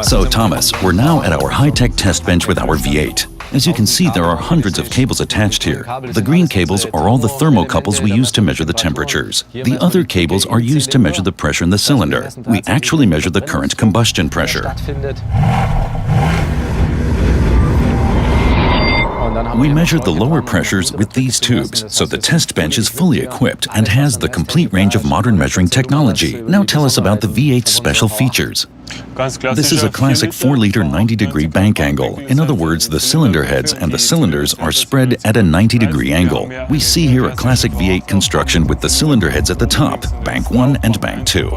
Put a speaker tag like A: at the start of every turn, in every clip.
A: So Thomas, we're now at our high-tech test bench with our V8. As you can see, there are hundreds of cables attached here. The green cables are all the thermocouples we use to measure the temperatures. The other cables are used to measure the pressure in the cylinder. We actually measure the current combustion pressure. We measured the lower pressures with these tubes, so the test bench is fully equipped and has the complete range of modern measuring technology. Now tell us about the V8's special features. This is a classic 4-liter 90-degree bank angle. In other words, the cylinder heads and the cylinders are spread at a 90-degree angle. We see here a classic V8 construction with the cylinder heads at the top, bank 1 and bank 2.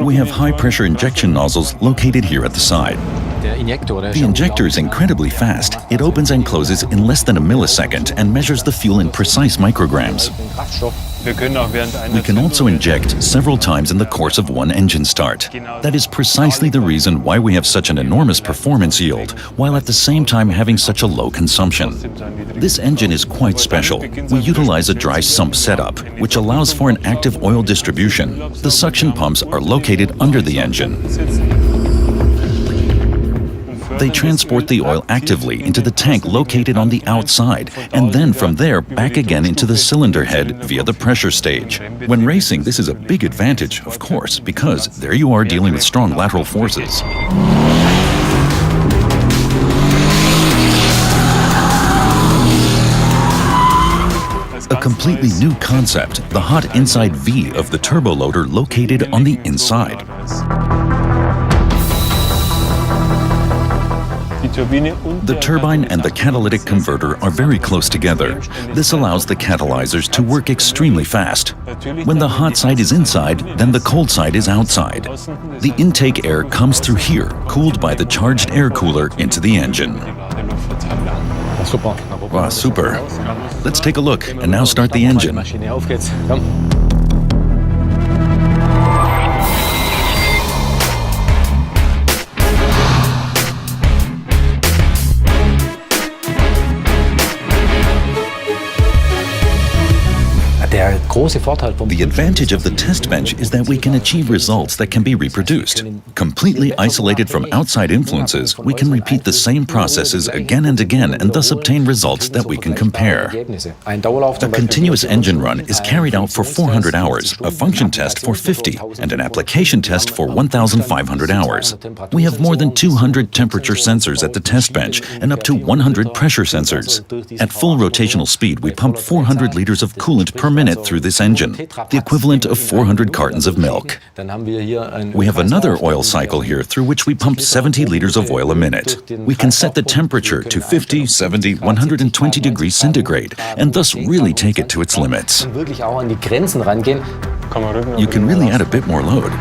A: We have high-pressure injection nozzles located here at the side. The injector is incredibly fast. It opens and closes in less than a millisecond and measures the fuel in precise micrograms. We can also inject several times in the course of one engine start. That is precisely the reason why we have such an enormous performance yield, while at the same time having such a low consumption. This engine is quite special. We utilize a dry sump setup, which allows for an active oil distribution. The suction pumps are located under the engine. They transport the oil actively into the tank located on the outside, and then from there back again into the cylinder head via the pressure stage. When racing, this is a big advantage, of course, because there you are dealing with strong lateral forces. A completely new concept, the hot inside V of the turbo loader located on the inside. The turbine and the catalytic converter are very close together. This allows the catalyzers to work extremely fast. When the hot side is inside, then the cold side is outside. The intake air comes through here, cooled by the charged air cooler into the engine. Wow, super. Let's take a look and now start the engine. The advantage of the test bench is that we can achieve results that can be reproduced. Completely isolated from outside influences, we can repeat the same processes again and again and thus obtain results that we can compare. A continuous engine run is carried out for 400 hours, a function test for 50, and an application test for 1,500 hours. We have more than 200 temperature sensors at the test bench and up to 100 pressure sensors. At full rotational speed, we pump 400 liters of coolant per minute through this engine, the equivalent of 400 cartons of milk. We have another oil cycle here through which we pump 70 liters of oil a minute. We can set the temperature to 50, 70, 120 degrees centigrade and thus really take it to its limits. You can really add a bit more load.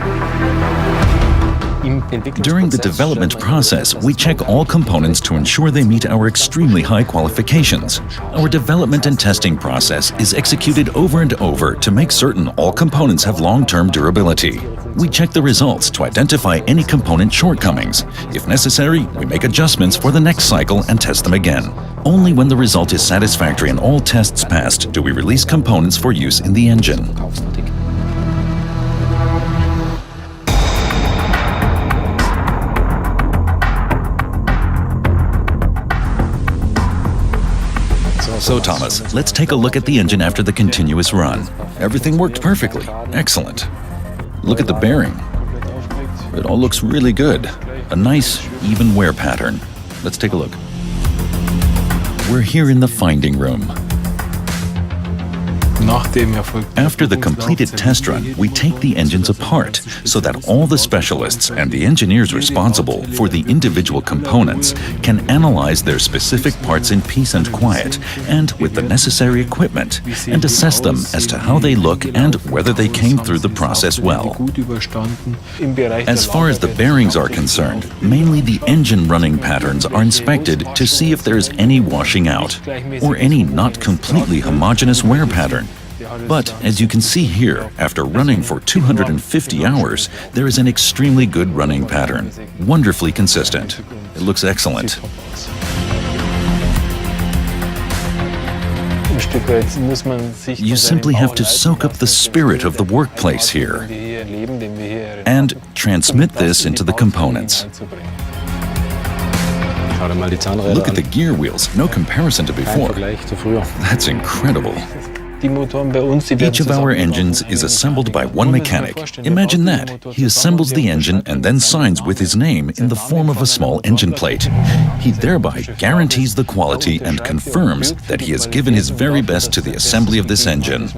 A: During the development process, we check all components to ensure they meet our extremely high qualifications. Our development and testing process is executed over and over to make certain all components have long-term durability. We check the results to identify any component shortcomings. If necessary, we make adjustments for the next cycle and test them again. Only when the result is satisfactory and all tests passed do we release components for use in the engine. So Thomas, let's take a look at the engine after the continuous run. Everything worked perfectly. Excellent. Look at the bearing. It all looks really good. A nice, even wear pattern. Let's take a look. We're here in the finding room. After the completed test run, we take the engines apart so that all the specialists and the engineers responsible for the individual components can analyze their specific parts in peace and quiet and with the necessary equipment and assess them as to how they look and whether they came through the process well. As far as the bearings are concerned, mainly the engine running patterns are inspected to see if there is any washing out or any not completely homogeneous wear pattern. But as you can see here, after running for 250 hours, there is an extremely good running pattern, wonderfully consistent. It looks excellent. You simply have to soak up the spirit of the workplace here and transmit this into the components. Look at the gear wheels, no comparison to before. That's incredible. Each of our engines is assembled by one mechanic. Imagine that. He assembles the engine and then signs with his name in the form of a small engine plate. He thereby guarantees the quality and confirms that he has given his very best to the assembly of this engine.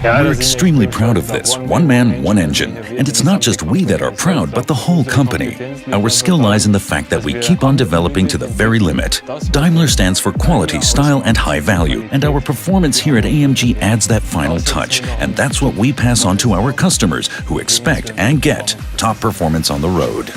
A: We're extremely proud of this. One man, one engine. And it's not just we that are proud, but the whole company. Our skill lies in the fact that we keep on developing to the very limit. Daimler stands for quality, style, and high value. And our performance here at AMG adds that final touch. And that's what we pass on to our customers, who expect and get top performance on the road.